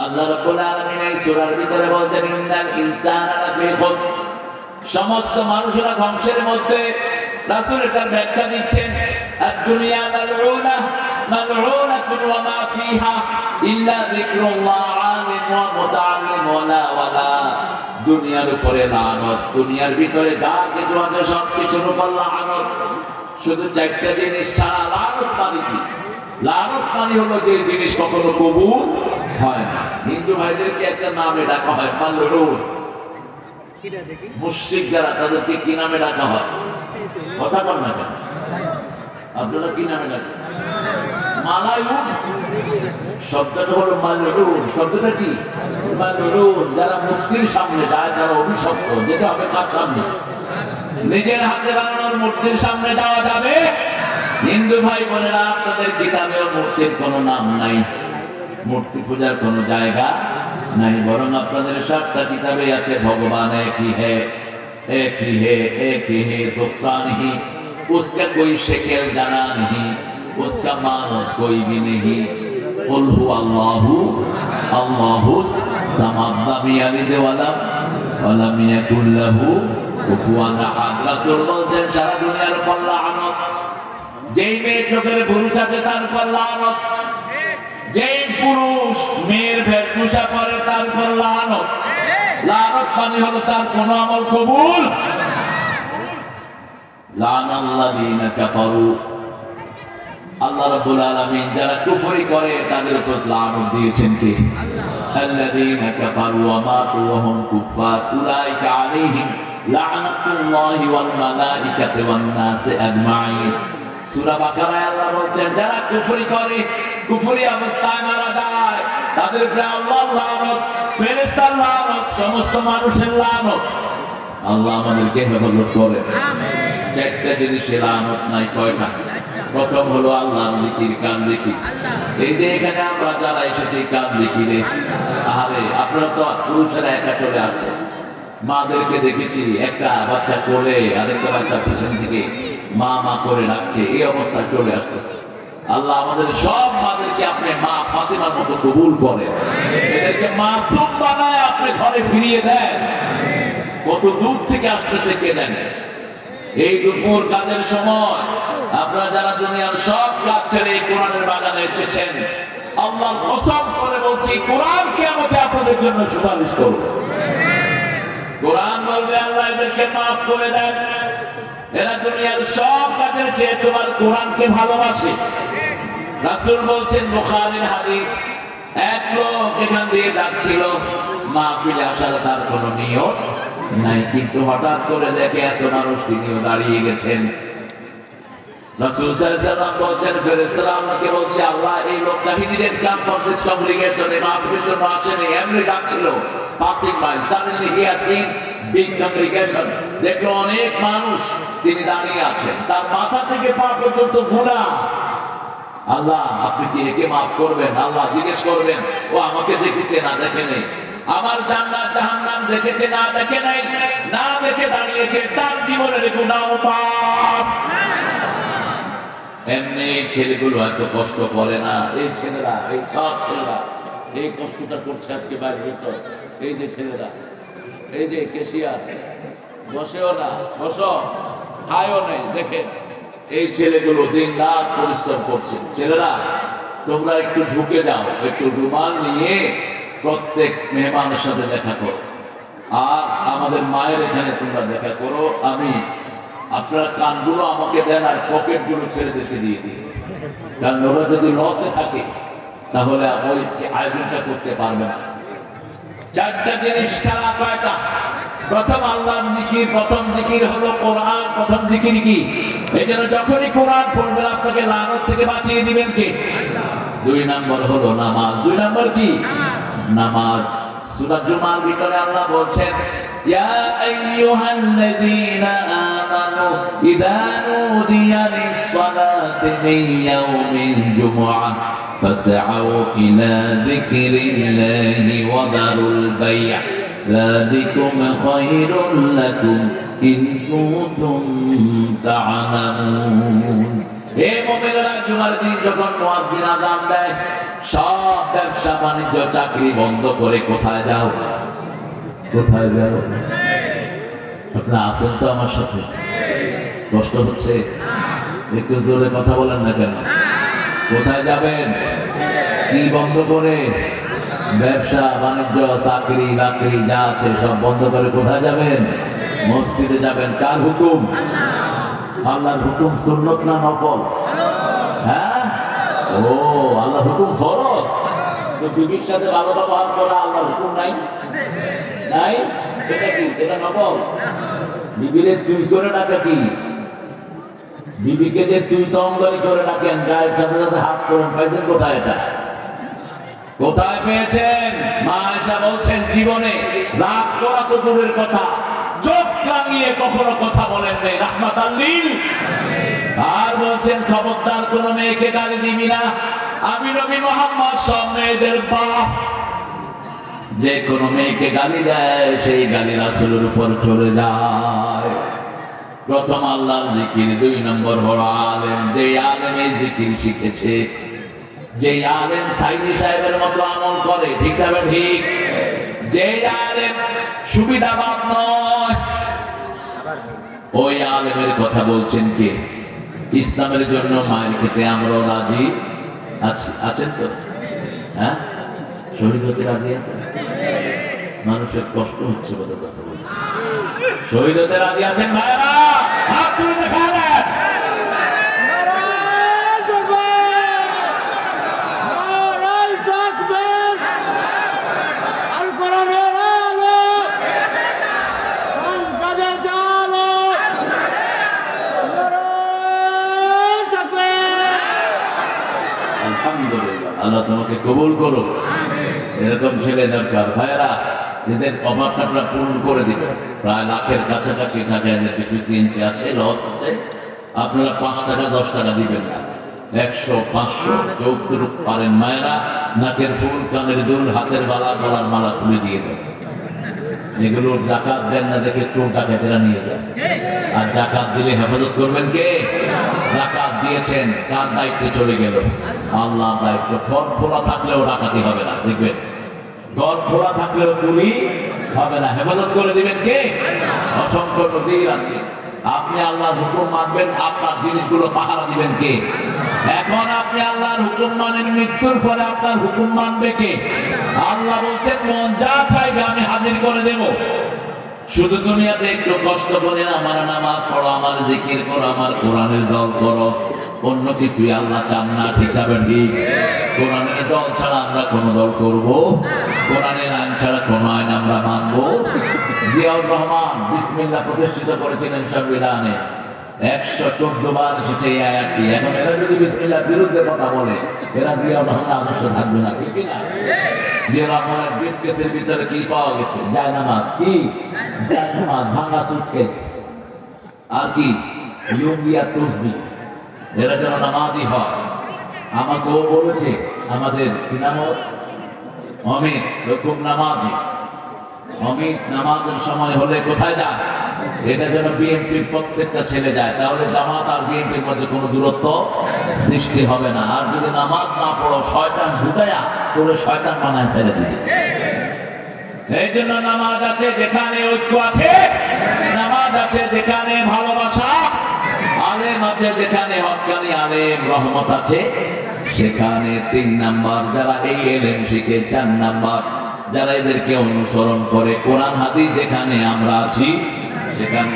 আল্লাহ রাব্বুল আলামিন এই সূরার ভিতরে বলেছেন ইন্নাল ইনসানা লাফি খুসর, সমস্ত মানুষেরা ধ্বংসের মধ্যে। রাসূল এটার ব্যাখ্যা দিচ্ছেন আদ-দুনিয়া মালউনা মালউনাতুন ওয়া মা ফিহা ইল্লা যিকরুল্লাহ আলিম ওয়া মুতাআল্লিম ওয়ালা। দুনিয়ার উপরে লানত, দুনিয়ার ভিতরে যা কিছু আছে সবকিছুর উপর লানত, শুধু চারটা জিনিস ছাড়া। লানত মানে কি? লানত মানে হলো যে জিনিস কখনো কবুল হয় না। হিন্দু ভাইদেরকে একটা নামে ডাকা হয় মালউন। মুশরিক যারা তাদেরকে কি নামে ডাকা হয়? কথা বল না কেন? আপনারা কি নামে ডাকেন? মালায়ুন। শব্দটা হলো মালউন। শব্দটা কি? মালউন। যারা মূর্তির সামনে যায়, যারা অভিশপ্ত, যেতে হবে কার সামনে? নিজের হাতে বানানোর মূর্তির সামনে যাওয়া যাবে? হিন্দু ভাই বোনেরা, আপনাদের কিতাবেও মূর্তির কোনো নাম নাই, মূর্তি পূজার কোনো জায়গা নাই, বরং আপনাদের 7টা কিতাবে আছে ভগবান एक ही है, एक ही है, एक ही है, दूसरा नहीं, उसका कोई शक्ल जाना नहीं, उसका मानव कोई भी नहीं। कुल हु अल्लाहु अल्लाहु समद लम यलिद वलम याकुल लाहु कुफुवन अहद। রাসূল বলেন সারা দুনিয়ার উপর লানত। যেই মেয়ে চোখের ভুরু থাকে তার উপর লানত, যেই পুরুষ মেয়ের ভেষভূষা করে তার উপর লানত। লানত মানে হলো তার কোন আমল কবুল। লানাল্লাযীনা কাফারু, আল্লাহ রাব্বুল আলামিন যারা কুফরি করে তাদের উপর লানত দিয়েছেন কে? আল্লাযীনা কাফারু ওয়া মাতু ওয়া হুম কুফার উলাইকা আলাইহিম লা'নাতুল্লাহি ওয়াল মালাইকাতি ওয়ান নাসি আজমাইন। সূরা বাকারায় আল্লাহ বলেন যারা কুফরি করে, কুফরি অবস্থায় মারা যায়, তাদের উপরে আল্লাহর লানত, ফেরেশতার লানত, সমস্ত মানুষের লানত। আল্লাহ আমাদেরকে হেফাজত করে। আমিন। চারটা জিনিসের লানত নাই। কয়টা? প্রথম হলো আল্লাহর জিকির, কান জিকির। এই যে এখানে আমরা যারা এসেছি কান জিকিরে, আরে আপনারা তো পুরুষেরা একা চলে আসছে। মাদেরকে দেখেছি একটা বাচ্চা কোলে, আরেকটা বাচ্চা পিছন থেকে মা মা করে রাখছে, এই অবস্থায় চলে আসতেছে। আল্লাহ আমাদের সব মাদেরকে আপনি মা ফাতিমার মতো কবুল করেন, এদেরকে মাসুম বানায় আপনি ঘরে ফিরিয়ে দেন। কত দূর থেকে আসতেছে কে জানে। এই দুপুর কাজের সময় আপনারা যারা দুনিয়ার সব কাজ ছেড়ে এই কোরআনের বাগানে এসেছেন, আল্লাহর কসম করে বলছি কোরআন কিয়ামতে আপনাদের জন্য সুপারিশ করবে। কোরআন বলবে আল্লাহ এদেরকে মাফ করে দেন, এরা দুনিয়ার সব কাজের চেয়ে তোমার কোরআনকে ভালোবাসে। রাসূল বলছেন বুখারীর হাদিস, এক লোক এখান দিয়ে যাচ্ছিল, মাহফিলে আসার তার কোনো নিয়ত নাই, কিন্তু হঠাৎ করে দেখে এত মানুষ তিনিও দাঁড়িয়ে গেছেন। রাসূল সাল্লাল্লাহু আলাইহি ওয়াসাল্লাম বলছেন ফেরেশতারা আমাকে বলছে আল্লাহ এই লোকটা he didn't come for this congregation, এই মাহফিলের জন্য আসেনি, এমনি যাচ্ছিল passing by, suddenly he has seen big congregation, দেখলো অনেক মানুষ, তিনি দাঁড়িয়ে আছেন, তার মাথা থেকে পা পর্যন্ত গুনাহ। আল্লাহ আপনি কি একে মাফ করবেন? আল্লাহ জিজ্ঞেস করবেন ও আমাকে দেখেছে না দেখে নেই, আমার জান্নাত জাহান্নাম দেখেছে না দেখে নাই, না দেখে দাঁড়িয়েছে, তার জীবনের গুনাহ পাপ। এমনি ছেলেগুলো এত কষ্ট করে না, এই ছেলেরা, এই সব ছেলেরা এই কষ্টটা করছে আজকে বাইরে বসে। এই যে ছেলেরা, এই যে কেশিয়ার, বসেও না, বসো, খায়ও নেই, দেখেন এই ছেলেগুলো দিন রাত পরিশ্রম করছে। ছেলেরা তোমরা একটু ঢুকে যাও, একটু রুমাল নিয়ে প্রত্যেক মেহমানের সাথে দেখা করো, আর আমাদের মায়ের এখানে তোমরা দেখা করো। আমি আপনারা কানগুলো আমাকে দেন আর পকেটগুলো ছেলেদেরকে দিয়ে দিই, কারণ ওরা যদি লসে থাকে তাহলে ওই আয়োজনটা করতে পারবে না। চারটা জিনিস ছাড়া কয়টা? প্রথম আল্লাহর জিকির, প্রথম জিকির হলো কোরআন। প্রথম জিকির কি? এই জন্য যখনই কোরআন পড়বেন আপনাকে লানত থেকে বাঁচিয়ে দিবেন কে? দুই নম্বর হলো নামাজ। দুই নম্বর কি? নামাজ। সূরা জুমার ভিতরে আল্লাহ বলছেন ইয়া আইয়ুহাল্লাযীনা আমানু ইযা নুদিয়া লিস-সালাতি মিন ইয়াউমিল জুমআহ ফাসআউ ইলা যিকরিল্লাহি ওয়া দারুল বাই'। ذلكم خير لكم إن كنتم تعلمون। এই মুমিনেরা জুমার দিন যখন মুয়াজ্জিন আযান দেয়, সব ব্যবসা বাণিজ্য চাকরি বন্ধ করে কোথায় যাও? কোথায় যাও? আপনারা আছেন তো আমার সাথে? কষ্ট হচ্ছে? একটু জোরে কথা বলেন না কেন? কোথায় যাবেন? কি বন্ধ করে? ব্যবসা বাণিজ্য চাকরি বাকরি যা আছে সব বন্ধ করে কোথায় যাবেন? মসজিদে যাবেন। কার হুকুম? আল্লাহর হুকুম সুন্নত না নফল? হ্যাঁ, ও আল্লাহর হুকুম ফরজ। তো বিবির সাথে ভালো ব্যবহার করা আল্লাহর হুকুম নাই? নাই? এটা কি? এটা নফল? বিবিরে তুই করে ডাকা কি? বিবিকে যে তুই তঙ্গরি করে ডাকেন, গায়ের সাথে সাথে হাত করেন, পাইছেন কোথায়? এটা কোথায় পেয়েছেন? মা আয়েশা বলছেন জীবনে রাগ করা তো দূরের কথা, চোখ রাঙিয়ে কখনো কথা বলেন নাই, রাহমাতাল লিল। আর বলছেন খবরদার কোন মেয়েকে গালি দিবি না, আমি নবী মুহাম্মদ সব মেয়েদের বাপ। যে কোন মেয়েকে গালি দেয় সেই গালি রাসূলের উপর চলে যায়। প্রথম আল্লাহর জিকির, 2 নম্বর বড় আলেম। যে আলেম এই জিকির শিখেছে, যে আলেম সাইদি সাহেবের মতো আমল করে, ঠিক না ঠিক? যে আলেম সুবিধাবাদ নয়, ওই আলেমের কথা বলছেন কে? ইসলামের জন্য মায়ের খেতে আমরাও রাজি আছি। আছেন তো? হ্যাঁ, শহীদ হতে রাজি আছেন? মানুষের কষ্ট হচ্ছে বলে কথা বলছে। শহীদ হতে রাজি আছেন ভাইরা? হাত তুলে দেখান। আল্লাহ তোমাকে কবুল করো। এরকম ছেলে দরকার। ভাইয়েরা, এদের অভাবটা আপনারা পূরণ করে দিবেন। প্রায় লাখের কাছাকাছি টাকা এদের ডেফিসিয়েন্সি আছে, লস হচ্ছে। আপনারা 5 টাকা 10 টাকা দিবেন না, 100 500 যৌতুক পারেন। মায়েরা নাকের ফুল, কানের দুল, হাতের বালা, গলার মালা খুলে দিয়ে দেন। যেগুলো জাকাত দেন না দেখে চোর ডাকাতেরা নিয়ে যায়। আর জাকাত দিলে হেফাজত করবেন কে? জাকাত দিয়েছেন, কার দায়িত্বে চলে গেল? আল্লাহ দায়িত্ব। ঘর খোলা থাকলেও ডাকাতি হবে না, দেখবেন। ঘর খোলা থাকলেও চুরি হবে না। হেফাজত করে দিবেন কে? অসংখ্য নদীর আছে। আপনি আল্লাহর হুকুম মানবেন, আপনার জিনিসগুলো পাহারা দিবেন কে? এখন আপনি আল্লাহর হুকুম মানেন, মৃত্যুর পরে আপনার হুকুম মানবে কে? আল্লাহ বলছেন মন যা চাইবে আমি হাজির করে দেব। শুধু দুনিয়াতে একটু কষ্ট করে আমার নামাজ পড়ো, আমার জিকির করো, আমার কোরআনের দল করো, অন্য কিছুই আল্লাহ চান না, ঠিক যাবেন ঠিক? কোরআনের দল ছাড়া আমরা কোনো দল করব? কোরআনের আইন ছাড়া কোনো আইন আমরা মানবো? জিয়াউর রহমান বিসমিল্লাহ প্রতিষ্ঠিত করেছিলেন সংবিধানে, 114 বার এসেছে এই আয়াতটি। এখন এরা যদি বিসমিল্লাহর বিরুদ্ধে কথা বলে, এরা জিয়াউর রহমানের আদর্শ থাকবে না, ঠিক না? জিয়াউর রহমানের ব্রিফকেসের ভিতরে কি পাওয়া গেছে? জায়নামাজ। কি জায়নামাজ? ভাঙা সুটকেস। আর কি? লুঙ্গিয়া তসবিহ। এরা যেন নামাজি হয়। আমাকেও বলেছে, আমাদের কি নাম, অমিত, খুব নামাজি। অমিত নামাজের সময় হলে কোথায় যায়? এটা যেন বিএনপির প্রত্যেকটা ছেলে যায়, তাহলে জামাত আর বিএনপির মধ্যে কোনো দূরত্ব সৃষ্টি হবে না। আর যদি নামাজ না পড়ো, শয়তান ঢুকায়া তোরে শয়তান বানায় ছেড়ে দিবে। এই জন্য নামাজ আছে যেখানে ঐক্য আছে, নামাজ আছে যেখানে ভালোবাসা, আলেম আছে যেখানে হক্কানি আলেম, রহমত আছে সেখানে। 3 নাম্বার, যারা এই এলেম শিখে। 4 নাম্বার, যারা এদেরকে অনুসরণ করে। কোরআন হাদিস যেখানে আমরা আছি সেখানে